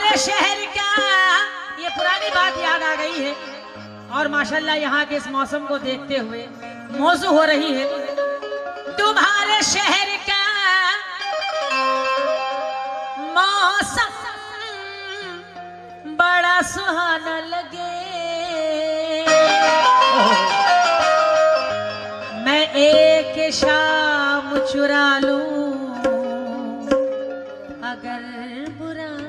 तुम्हारे शहर का ये पुरानी बात याद आ गई है और माशाल्लाह यहाँ के इस मौसम को देखते हुए मौजू हो रही है। तुम्हारे शहर का मौसम बड़ा सुहाना लगे, मैं एक शाम चुरा लूं अगर बुरा न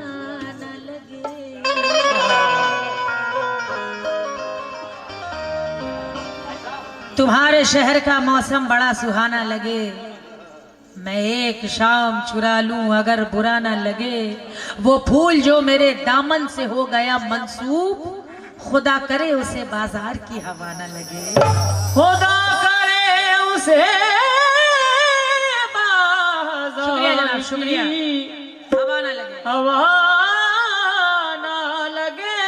लगे। तुम्हारे शहर का मौसम बड़ा सुहाना लगे, मैं एक शाम चुरा लूं अगर बुरा न लगे। वो फूल जो मेरे दामन से हो गया मंसूब, खुदा करे उसे बाजार की हवा न लगे। खुदा करे उसे शुक्रिया जनाब, शुक्रिया। हवा ना लगे, हवा ना लगे।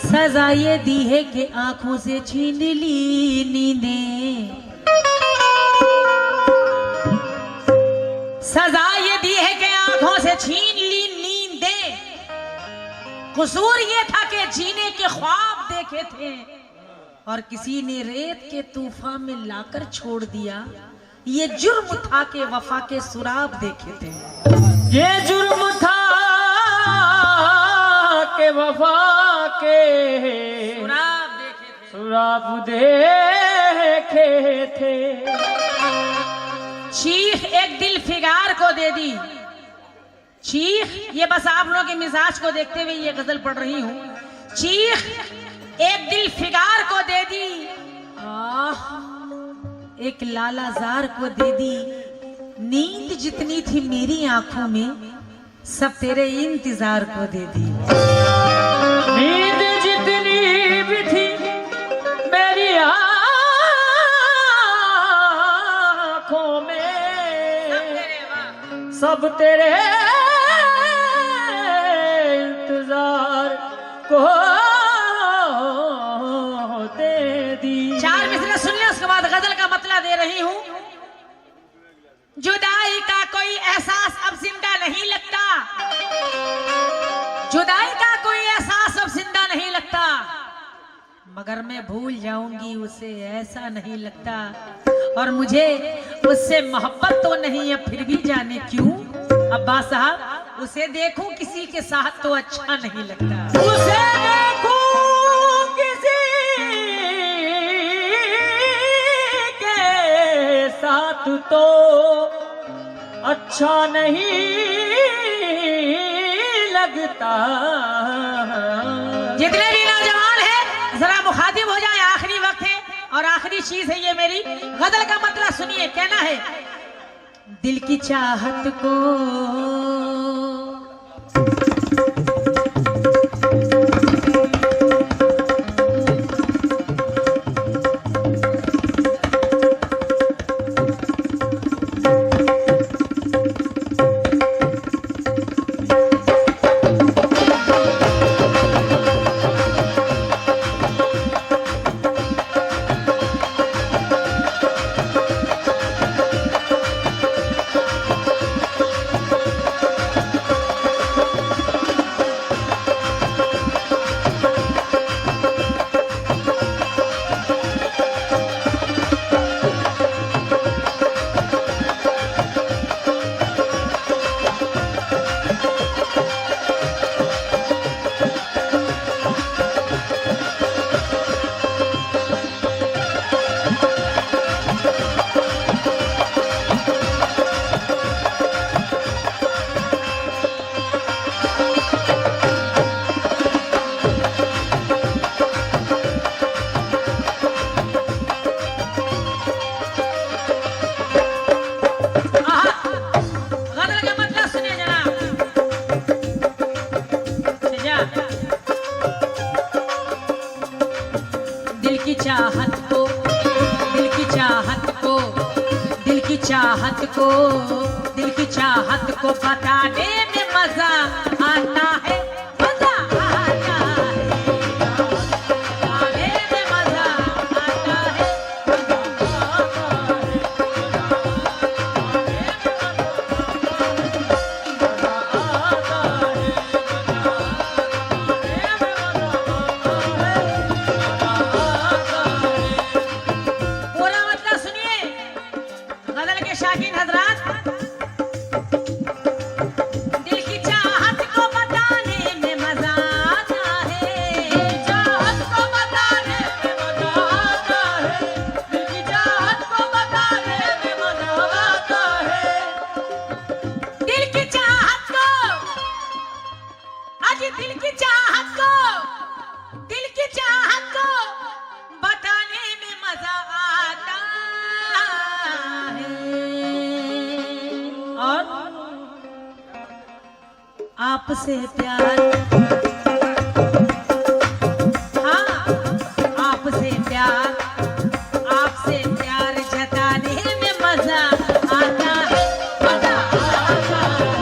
सजा ये दी है कि आंखों से छीन ली नींदें, सजा ये दी है कि आंखों से छीन ली नींदें। कसूर ये था कि जीने के ख्वाब देखे थे और किसी ने रेत के तूफान में लाकर छोड़ दिया। ये जुर्म था कि वफा के सुराब देखे थे, ये जुर्म था के वफा के सुराब देखे थे, सुराब देखे थे। चीख एक दिल फिगार को दे दी, चीख ये बस आप लोगों के मिजाज को देखते हुए ये गजल पढ़ रही हूँ। चीख एक दिल फिगार को दे दी, आह एक लालाजार को दे दी। नींद जितनी थी मेरी आंखों में सब तेरे इंतजार को दे दी। नींद जितनी भी थी मेरी आँखों में सब तेरे इंतजार को दे दी। चार मिसरे सुन ले, उसके बाद गजल का मतलब दे रही हूँ। जुदाई का कोई एहसास अब जिंदा नहीं लगता, जुदाई का कोई एहसास अब जिंदा नहीं लगता, मगर मैं भूल जाऊंगी उसे ऐसा नहीं लगता। और मुझे उससे मोहब्बत तो नहीं है फिर भी जाने क्यों अब्बास साहब, उसे देखूं किसी के साथ तो अच्छा नहीं लगता। उसे देखूं किसी के साथ तो अच्छा नहीं लगता। जितने भी नौजवान हैं जरा मुखातिब हो जाए, आखिरी वक्त है और आखिरी चीज है ये मेरी गजल का मतलब सुनिए। कहना है दिल की चाहत को दिल की चाहत को बताने में मजा आता है, मजा आता है, बताने में मजा आता है। हजरात, दिल की चाहत को बताने में मजा आता है, चाहत को बताने में मजा आता है, दिल की चाहत को बताने में मजा आता है। दिल की चाहत को, आज दिल की चाहत को, दिल की चाहत को बताने में मजा आता है। और आपसे प्यार, हाँ आपसे प्यार, आपसे प्यार जताने में मजा आता है, मजा आता है।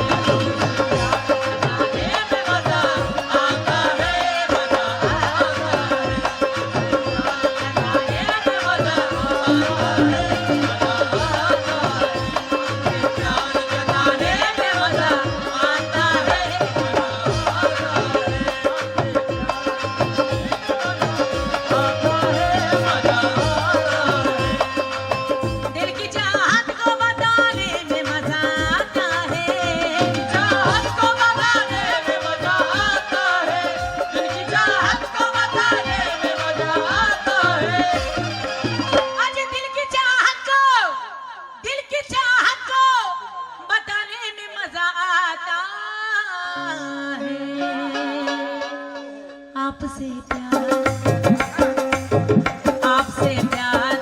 दिल की चाहत को बताने में मजा आता है, चाहत को बताने में मजा आता है, दिल की चाहत को बताने में मजा आता है। आज दिल की चाहत को, दिल की चाहत को बताने में मजा आता है। आपसे प्यार, आपसे प्यार,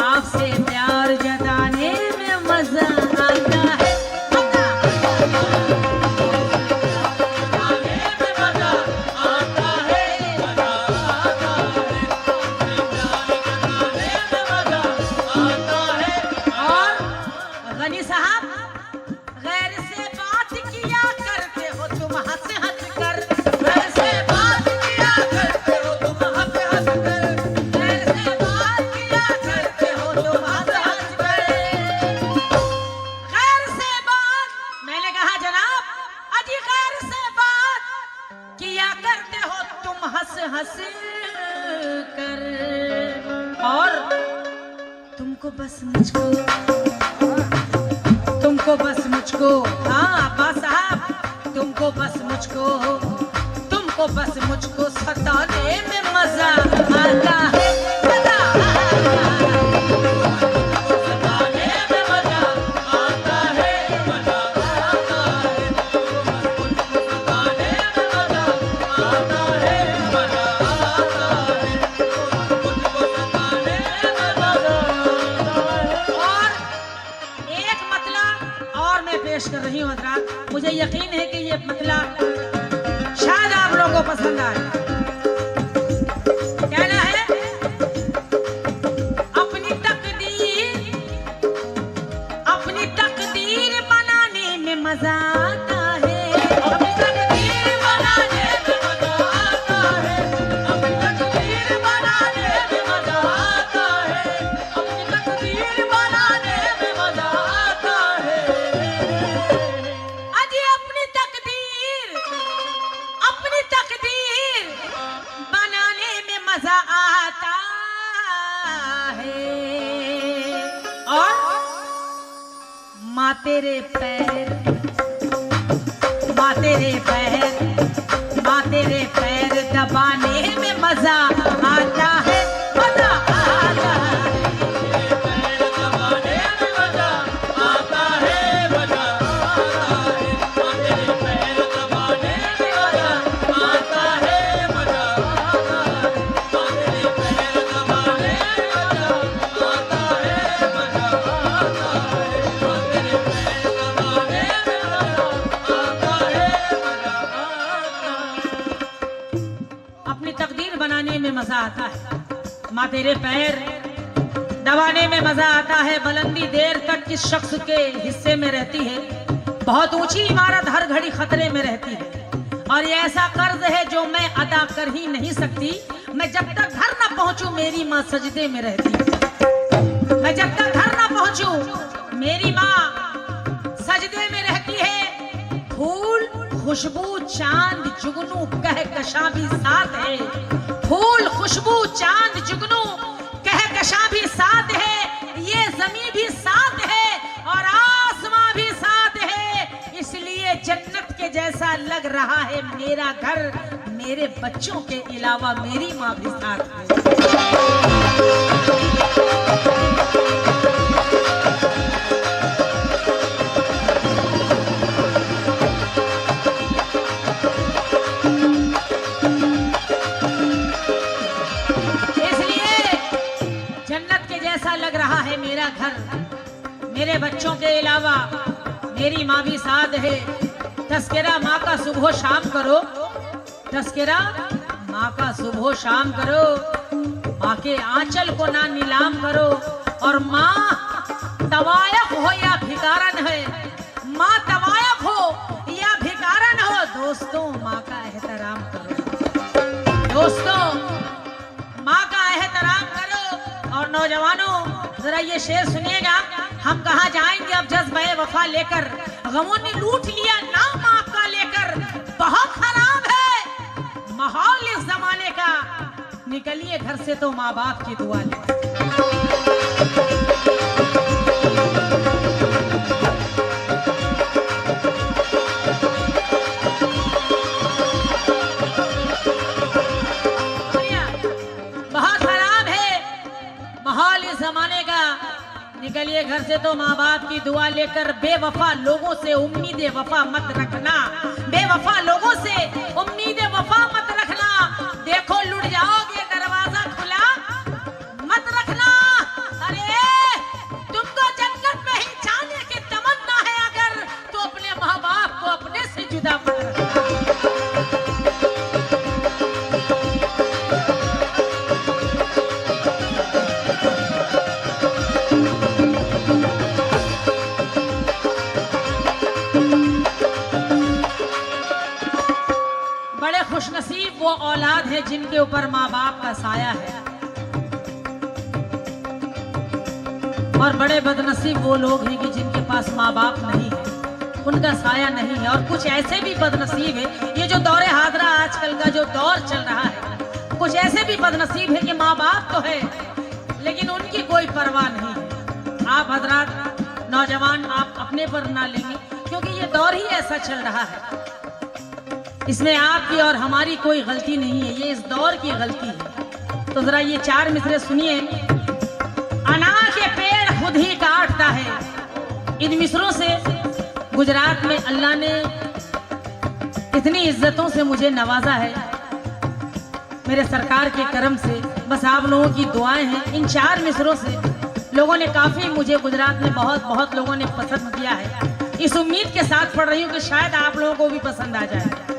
आपसे प्यार जताने में मजा आता है, मजा गाने में मजा आता है, मजा आता है, गाने में मजा आता है। और गनी साहब, गैर से बात किया करते हो तुम हंस हंस कर, गैर से बात किया करते हो तुम हंस हंस कर, गैर से बात किया करते हो तुम हंस हंस कर, गैर से बात, मैंने कहा जनाब अजी गैर से बात किया करते हो तुम हंस हंस कर, और तुमको बस मुझको, तुमको बस मुझको, हाँ अब्बा साहब, तुमको बस मुझको, तुमको बस मुझको सताने में मजा आता है, मजा आता है। गाने में मजा आता है, मजा आता है, गाने में मजा आता है, मजा आता है, गाने में मजा आता है। और एक मतलब और मैं पेश कर रही हूँ हजरात, मुझे यकीन है कि ये मतलब शायद आप लोगों को पसंद आए। कहना है अपनी तकदीर बनाने में मजा आता है, अपनी तकदीर बनाने में मजा आता है, अपनी तकदीर बनाने में मजा आता है, अपनी तकदीर बनाने में मजा आता है। अजी अपनी तकदीर बनाने में मजा आता है। और माँ तेरे पैर, माँ तेरे पैर, माँ तेरे पैर दबाने में मजा आता है, मजा आता है। पैर दबाने में मजा आता है, मजा आता है, तेरे पैर दबाने में मजा आता है, मजा आता है, तेरे पैर दबाने में मजा आता है, मजा आता है, तेरे पैर दबाने में मजा आता है, मजा आता है। अपनी तकदीर बनाने में मजा आता है, माँ तेरे पैर दबाने में मजा आता है। बुलंदी देर तक किस शख्स के हिस्से में रहती है, बहुत ऊंची इमारत हर घड़ी खतरे में रहती है, और ये ऐसा कर्ज है जो मैं अदा कर ही नहीं सकती। मैं जब तक घर न पहुंचूं मेरी माँ सजदे में रहती है, मैं जब तक घर न पहुंचूं मेरी माँ सजदे में रहती है। फूल खुशबू चांद जुगनू कहकशां भी साथ है, फूल खुशबू चांद जुगनू कहकशां भी साथ है, ये जमी भी साथ है और जैसा लग रहा है मेरा घर, मेरे बच्चों के अलावा मेरी माँ भी साथ है। लग रहा है मेरा घर, मेरे बच्चों के अलावा मेरी माँ भी साथ है। तस्करा माँ का सुबह शाम करो, तस्करा माँ का सुबह शाम करो, माँ के आंचल को ना नीलाम करो। और माँ तवायफ हो या भिकारन है, माँ तवायफ हो या भिकारन हो, दोस्तों माँ का एहतराम करो, दोस्तों माँ का एहतराम करो। और नौजवानों जरा ये शेर सुनिएगा, हम कहाँ जाएंगे अब जज्बे वफा लेकर, गमों ने लूट लिया नाम आपका लेकर, बहुत खराब है माहौल इस जमाने का, निकलिए घर से तो माँ बाप की दुआ ले। जमाने का, निकलिए घर से तो माँ बाप की दुआ लेकर। बेवफा लोगों से उम्मीद वफा मत रखना, बेवफा लोगों से उम्मीद वफा मत रखना, देखो लुट जाओगे दरवाजा खुला मत रखना। अरे तुमको जन्नत में ही जाने की तमन्ना है अगर, तो अपने माँ बाप को अपने से जुदा मत रखना। खुशनसीब वो औलाद है जिनके ऊपर माँ बाप का साया है, और बड़े बदनसीब वो लोग हैं कि जिनके पास माँ बाप नहीं है, उनका साया नहीं है। और कुछ ऐसे भी बदनसीब है, ये जो दौरे हादरा आजकल का जो दौर चल रहा है, कुछ ऐसे भी बदनसीब है कि माँ बाप तो है लेकिन उनकी कोई परवाह नहीं है। आप हजरात नौजवान आप अपने पर ना लेंगे, क्योंकि ये दौर ही ऐसा चल रहा है, इसमें आपकी और हमारी कोई गलती नहीं है, ये इस दौर की गलती है। तो जरा ये चार मिसरे सुनिए। अनार के पेड़ खुद ही काटता है, इन मिसरों से गुजरात में अल्लाह ने इतनी इज्जतों से मुझे नवाजा है, मेरे सरकार के करम से। बस आप लोगों की दुआएं हैं। इन चार मिसरों से लोगों ने काफी, मुझे गुजरात में बहुत लोगों ने पसंद किया है। इस उम्मीद के साथ पढ़ रही हूँ कि शायद आप लोगों को भी पसंद आ जाए।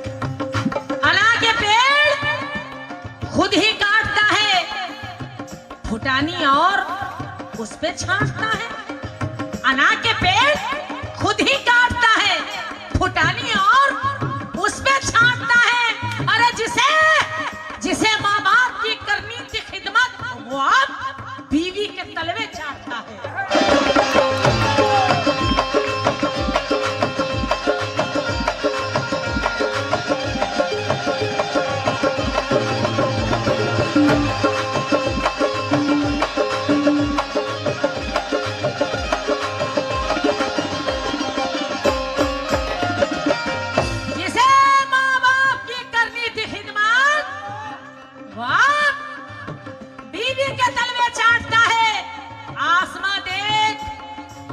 अनार के पेड़ खुद ही काटता है, फुटानी और उस पे छांटता है। अनार के पेड़ खुद ही काटता है, फुटानी और उस पे छांटता है। अरे जिसे माँ बाप की करनी थी खिदमत, वो आप बीवी के तलवे चाटता है।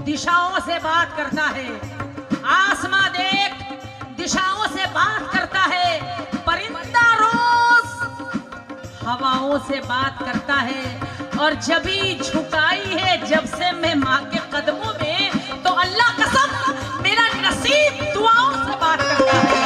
दिशाओं से बात करता है, आसमां देख दिशाओं से बात करता है, परिंदा रोज हवाओं से बात करता है। और जब ही झुकाई है जब से मैं माँ के कदमों में, तो अल्लाह कसम मेरा नसीब दुआओं से बात करता है।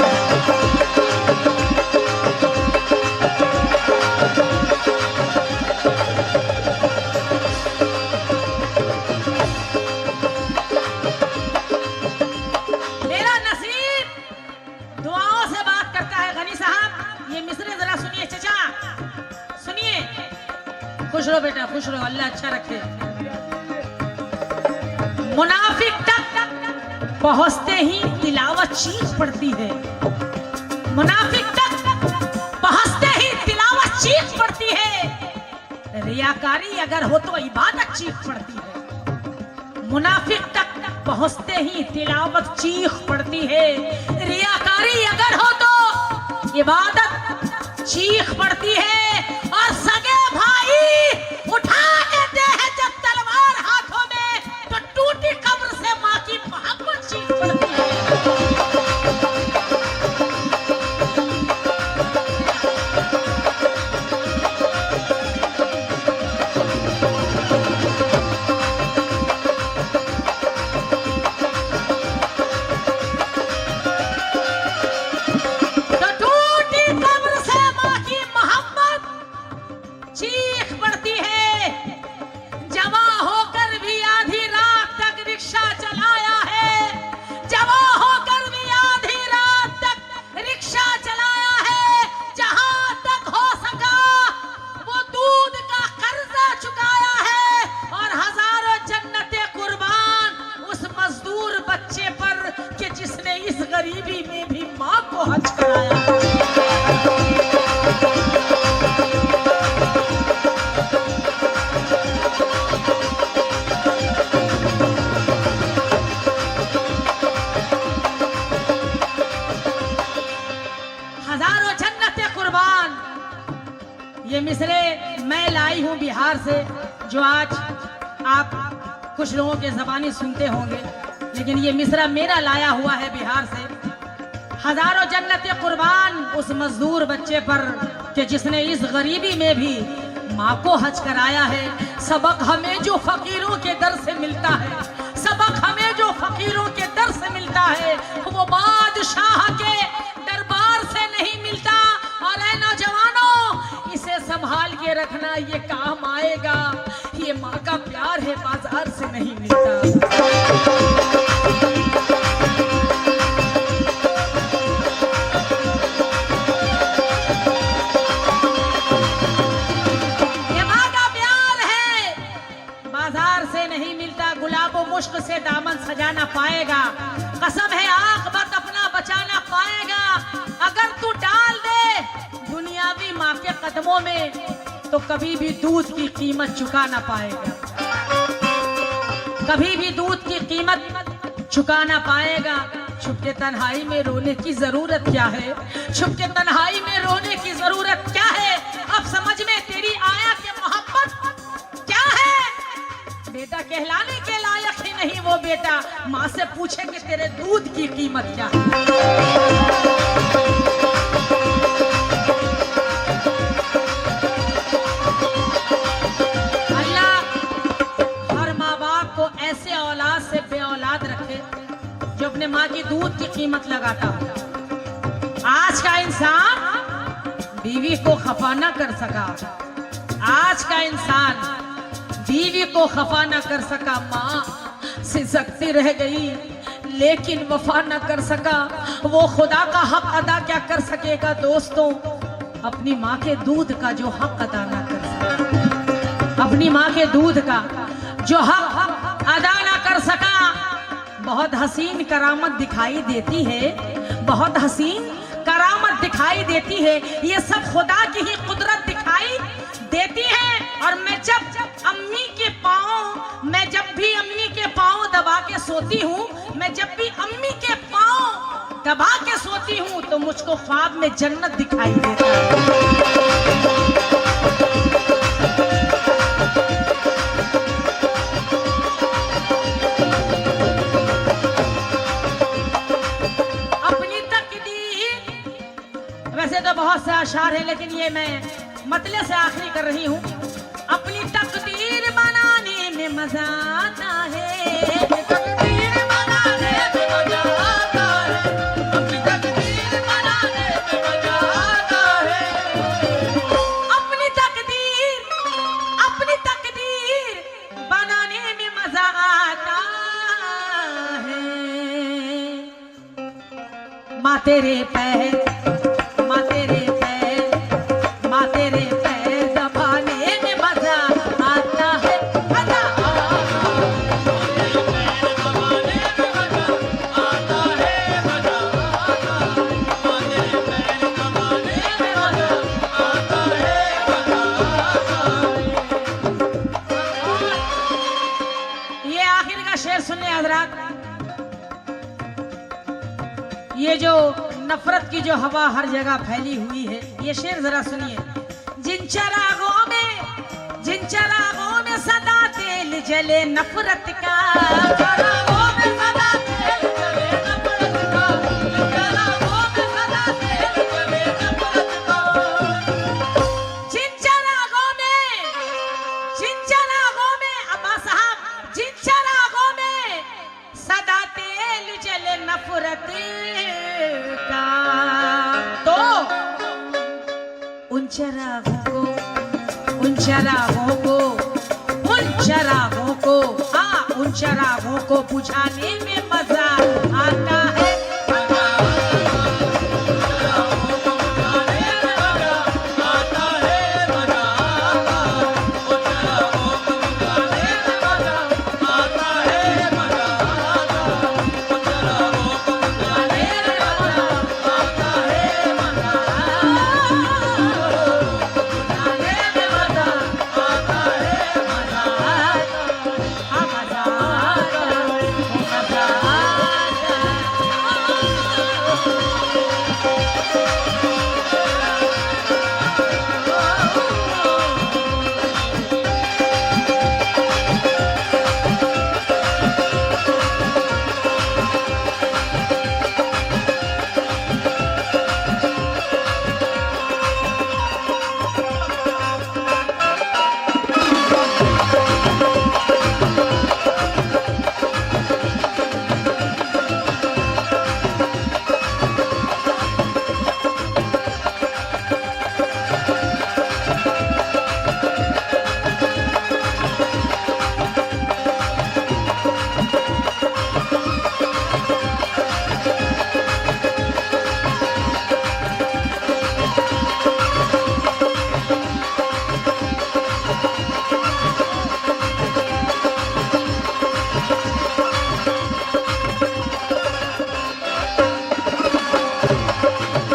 खुश रहो बेटा, खुश रहो, अल्लाह अच्छा रखे। मुनाफिक तक पहुंचते ही तिलावत चीख पड़ती है, मुनाफिक तक पहुंचते ही तिलावत चीख पड़ती है। रियाकारी अगर हो तो इबादत चीख पड़ती है। मुनाफिक तक पहुंचते ही तिलावत चीख पड़ती है। रियाकारी अगर हो तो इबादत चीख पड़ती है। और सगे भाई उठा लेते हैं जब तलवार हाथों में, तो टूटी कब्र से मां की मोहब्बत चीख पड़ती है। गरीबी में भी माँ को हज कराया। हजारों जन्नतें कुर्बान। ये मिसरे मैं लाई हूं बिहार से, जो आज आप कुछ लोगों के ज़बानी सुनते होंगे, लेकिन ये मिसरा मेरा लाया हुआ है बिहार से। हजारों जन्नतें कुर्बान उस मजदूर बच्चे पर कि जिसने इस गरीबी में भी माँ को हज कराया है। सबक हमें जो फकीरों के दर से मिलता है, सबक हमें जो फकीरों के दर से मिलता है, वो बादशाह के दरबार से नहीं मिलता। और ऐ नौजवानों, इसे संभाल के रखना, ये काम आएगा। ये माँ का प्यार है, बाजार से नहीं मिलता। मुश्क से दामन सजा ना पाएगा। कसम है आखिरत अपना बचा ना पाएगा। अगर तू डाल दे दुनियावी माँ के कदमों में, तो कभी भी दूध की कीमत चुका ना पाएगा। कभी भी दूध की कीमत चुका ना पाएगा। छुप के तन्हाई में रोने की जरूरत क्या है? छुप के तन्हाई में रोने की जरूरत क्या है? अब समझ में तेरी आया कि मोहब्बत क्या है। बेटा कहलाने के लायक ही नहीं वो बेटा, माँ से पूछे कि तेरे दूध की कीमत क्या है। अल्लाह हर माँ बाप को ऐसे औलाद से बे औलाद रखे जो अपने माँ की दूध की कीमत लगाता हो। आज का इंसान बीवी को खफा न कर सका। आज का इंसान बीवी को खफा न कर सका। माँ सिसकती रह गई लेकिन वफा न कर सका। वो खुदा का हक अदा क्या कर सकेगा दोस्तों, अपनी माँ के दूध का जो हक अदा ना कर सका। अपनी माँ के दूध का जो हक अदा ना कर सका। बहुत हसीन करामत दिखाई देती है, बहुत हसीन करामत दिखाई देती है। ये सब खुदा की ही कुदरत दिखाई देती है। और मैं जब भी अम्मी के पाँव दबा के सोती हूँ, मैं जब भी अम्मी के पाँव दबा के सोती हूँ, तो मुझको ख्वाब में जन्नत दिखाई देता है। अपनी तकदीर, वैसे तो बहुत से अशार है, लेकिन ये मैं मतले से आखिरी कर रही हूँ। अपनी तकदीर बनाने में मजा आता है। तकदीर बनाने में मजा आता है। अपनी तकदीर बनाने में मजा आता है। अपनी तकदीर बनाने में मजा आता है। माँ तेरे पैर, माँ तेरे पैर, माँ तेरे पैर दबाने में मजा आता है। मजा ये आखिर का शेर सुनने हजरात। ये जो नफरत की जो हवा हर जगह फैली हुई है, ये शेर जरा सुनिए। जिन चरागों में सदा तेल जले नफरत का, चरागों में सदा तेल जले नफरत का, चरागों में सदा तेल जले नफरत का। जिन चरागों में अब्बा साहब, जिन चरागों में सदा तेल जले नफरत का, तो उन चरागों को बुझाने में मदद